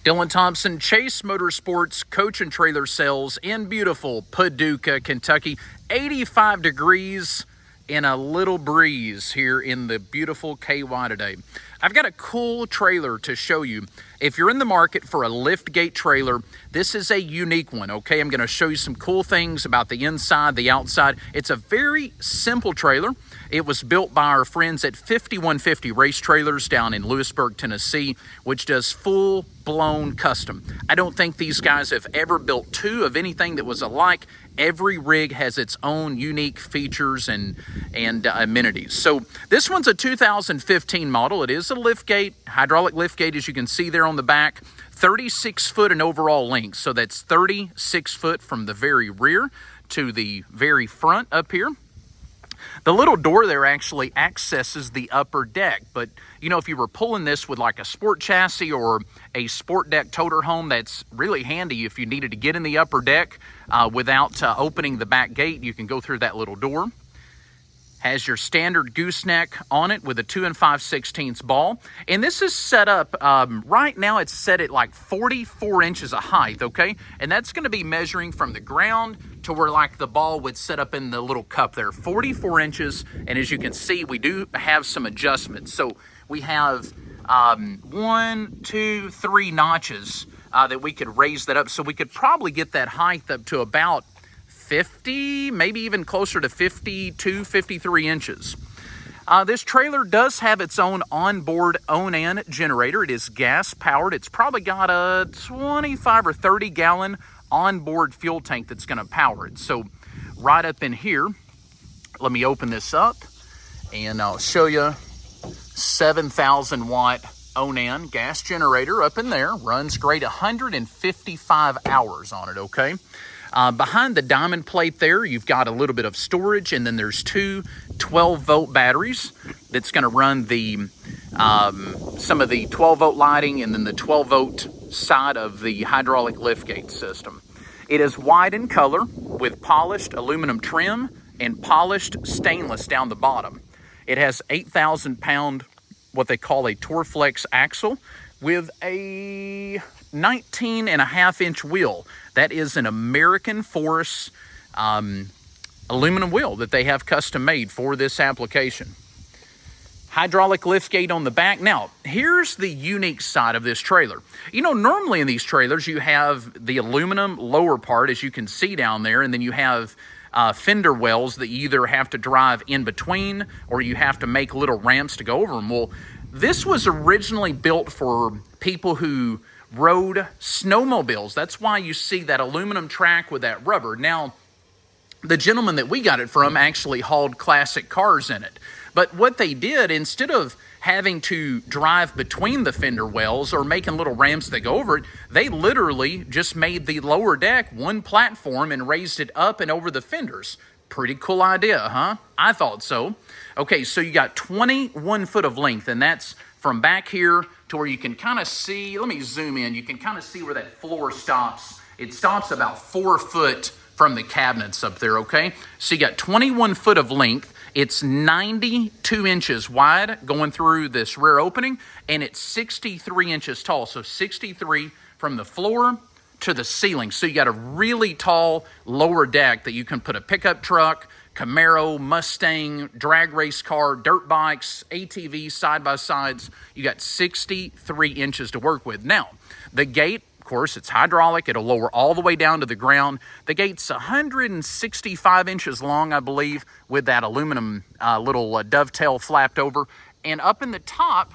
Dylan Thompson, Chase Motorsports, coach and trailer sales in beautiful Paducah, Kentucky. 85 degrees and a little breeze here in the beautiful KY today. I've got a cool trailer to show you. If you're in the market for a Liftgate trailer, this is a unique one, okay? I'm going to show you some cool things about the inside, the outside. It's a very simple trailer. It was built by our friends at 5150 Race Trailers down in Lewisburg, Tennessee, which does full-blown custom. I don't think these guys have ever built two of anything that was alike. Every rig has its own unique features and amenities. So this one's a 2015 model. It is a liftgate, hydraulic liftgate, as you can see there on the back. 36 foot in overall length. So that's 36 foot from the very rear to the very front up here. The little door there actually accesses the upper deck, but you know, if you were pulling this with like a sport chassis or a sport deck toter home, that's really handy if you needed to get in the upper deck without opening the back gate. You can go through that little door. Has your standard gooseneck on it with a 2 5/16 ball. And this is set up, right now it's set at like 44 inches of height, okay? And that's gonna be measuring from the ground to where like the ball would set up in the little cup there, 44 inches. And as you can see, we do have some adjustments. So we have 1, 2, 3 notches that we could raise that up. So we could probably get that height up to about 50, maybe even closer to 52, 53 inches. This trailer does have its own onboard Onan generator. It is gas powered. It's probably got a 25 or 30 gallon onboard fuel tank that's going to power it. So right up in here, let me open this up and I'll show you 7,000 watt Onan gas generator up in there. Runs great, 155 hours on it, okay? Behind the diamond plate there, you've got a little bit of storage, and then there's two 12-volt batteries that's going to run the some of the 12-volt lighting and then the 12-volt side of the hydraulic liftgate system. It is white in color with polished aluminum trim and polished stainless down the bottom. It has 8,000-pound, what they call a Torflex axle with a 19.5-inch wheel. That is an American Force aluminum wheel that they have custom made for this application. Hydraulic liftgate on the back. Now, here's the unique side of this trailer. You know, normally in these trailers, you have the aluminum lower part, as you can see down there, and then you have fender wells that you either have to drive in between or you have to make little ramps to go over them. Well, this was originally built for people who rode snowmobiles. That's why you see that aluminum track with that rubber. Now, the gentleman that we got it from actually hauled classic cars in it. But what they did, instead of having to drive between the fender wells or making little ramps that go over it, they literally just made the lower deck one platform and raised it up and over the fenders. Pretty cool idea, huh? I thought so. Okay, so you got 21 foot of length, and that's from back here to where you can kind of see, let me zoom in, you can kind of see where that floor stops. It stops about 4 foot from the cabinets up there, okay? So you got 21 foot of length. It's 92 inches wide going through this rear opening, and it's 63 inches tall. So 63 from the floor to the ceiling. So you got a really tall lower deck that you can put a pickup truck, Camaro, Mustang, drag race car, dirt bikes, ATVs, side-by-sides. You got 63 inches to work with. Now, the gate, of course, it's hydraulic. It'll lower all the way down to the ground. The gate's 165 inches long, I believe, with that aluminum little dovetail flapped over. And up in the top,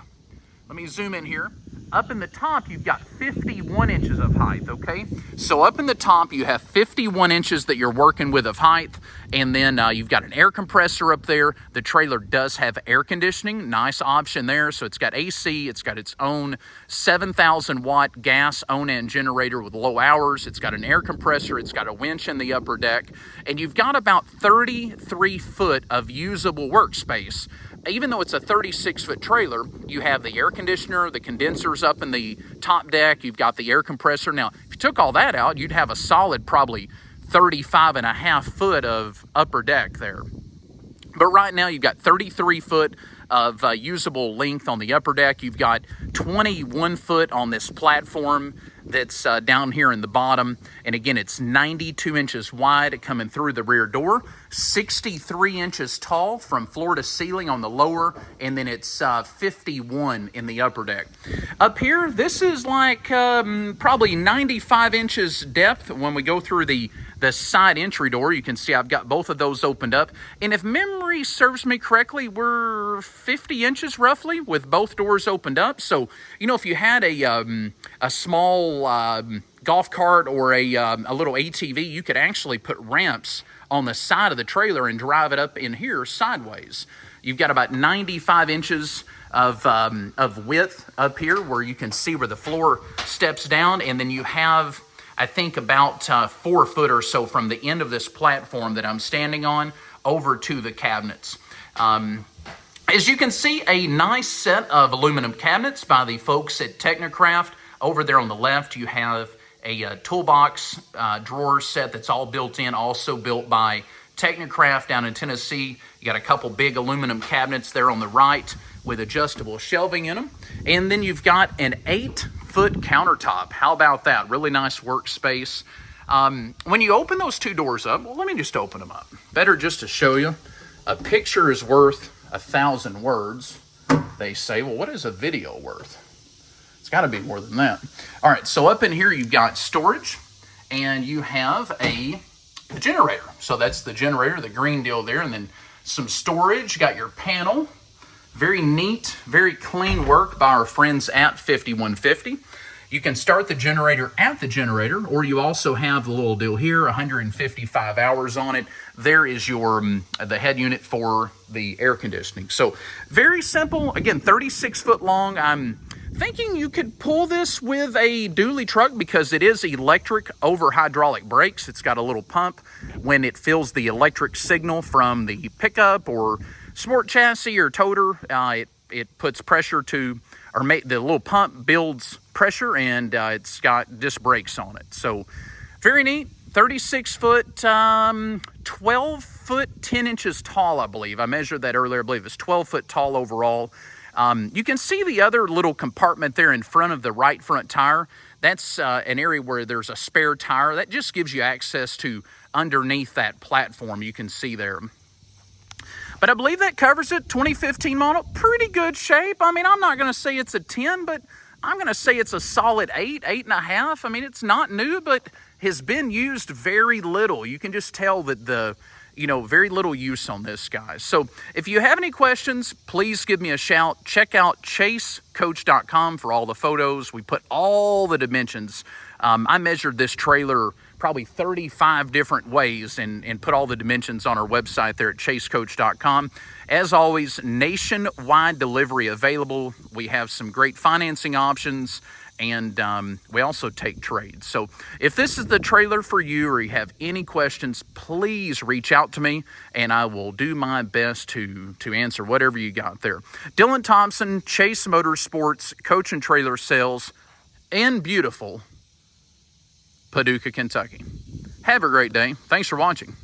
let me zoom in here. Up in the top, you've got 51 inches of height, okay? So up in the top, you have 51 inches that you're working with of height, and then you've got an air compressor up there. The trailer does have air conditioning, nice option there. So it's got AC, it's got its own 7,000 watt gas Onan generator with low hours. It's got an air compressor, it's got a winch in the upper deck, and you've got about 33 foot of usable workspace. Even though it's a 36-foot trailer, you have the air conditioner, the condensers up in the top deck, you've got the air compressor. Now, if you took all that out, you'd have a solid probably 35.5 foot of upper deck there. But right now you've got 33 foot of usable length on the upper deck. You've got 21 foot on this platform that's down here in the bottom. And again, it's 92 inches wide coming through the rear door, 63 inches tall from floor to ceiling on the lower, and then it's 51 in the upper deck. Up here, this is like probably 95 inches depth. When we go through the side entry door, you can see I've got both of those opened up. And if memory serves me correctly, we're 50 inches roughly with both doors opened up. So, you know, if you had a small golf cart or a little ATV, you could actually put ramps on the side of the trailer and drive it up in here sideways. You've got about 95 inches of width up here where you can see where the floor steps down, and then you have, I think, about 4 foot or so from the end of this platform that I'm standing on over to the cabinets. As you can see, a nice set of aluminum cabinets by the folks at Technocraft. Over there on the left, you have a toolbox drawer set that's all built in, also built by Technocraft down in Tennessee. You got a couple big aluminum cabinets there on the right with adjustable shelving in them. And then you've got an 8-foot countertop. How about that? Really nice workspace. When you open those two doors up, well, let me just open them up. Better just to show you. A picture is worth 1,000 words, they say. Well, what is a video worth? It's got to be more than that. All right, so up in here you've got storage, and you have a generator. So that's the generator, the green deal there, and then some storage. You got your panel. Very neat, very clean work by our friends at 5150. You can start the generator at the generator, or you also have the little deal here, 155 hours on it. There is your the head unit for the air conditioning. So very simple. Again, 36 foot long. I'm thinking you could pull this with a dually truck because it is electric over hydraulic brakes. It's got a little pump. When it feels the electric signal from the pickup or sport chassis or toter, it puts pressure to, or the little pump builds pressure, and it's got disc brakes on it. So very neat. 36 foot, 12 foot, 10 inches tall, I believe. I measured that earlier. I believe it's 12 foot tall overall. You can see the other little compartment there in front of the right front tire. That's an area where there's a spare tire. That just gives you access to underneath that platform you can see there. But I believe that covers it. 2015 model, pretty good shape. I mean, I'm not going to say it's a 10, but I'm going to say it's a solid 8, 8.5. I mean, it's not new, but has been used very little. You can just tell that very little use on this, guys. So if you have any questions, please give me a shout. Check out chasecoach.com for all the photos. We put all the dimensions. I measured this trailer probably 35 different ways and put all the dimensions on our website there at chasecoach.com. As always, nationwide delivery available. We have some great financing options, and we also take trades. So if this is the trailer for you, or you have any questions, please reach out to me and I will do my best to answer whatever you got there. Dylan Thompson, Chase Motorsports, Coach and Trailer Sales in beautiful Paducah, Kentucky. Have a great day. Thanks for watching.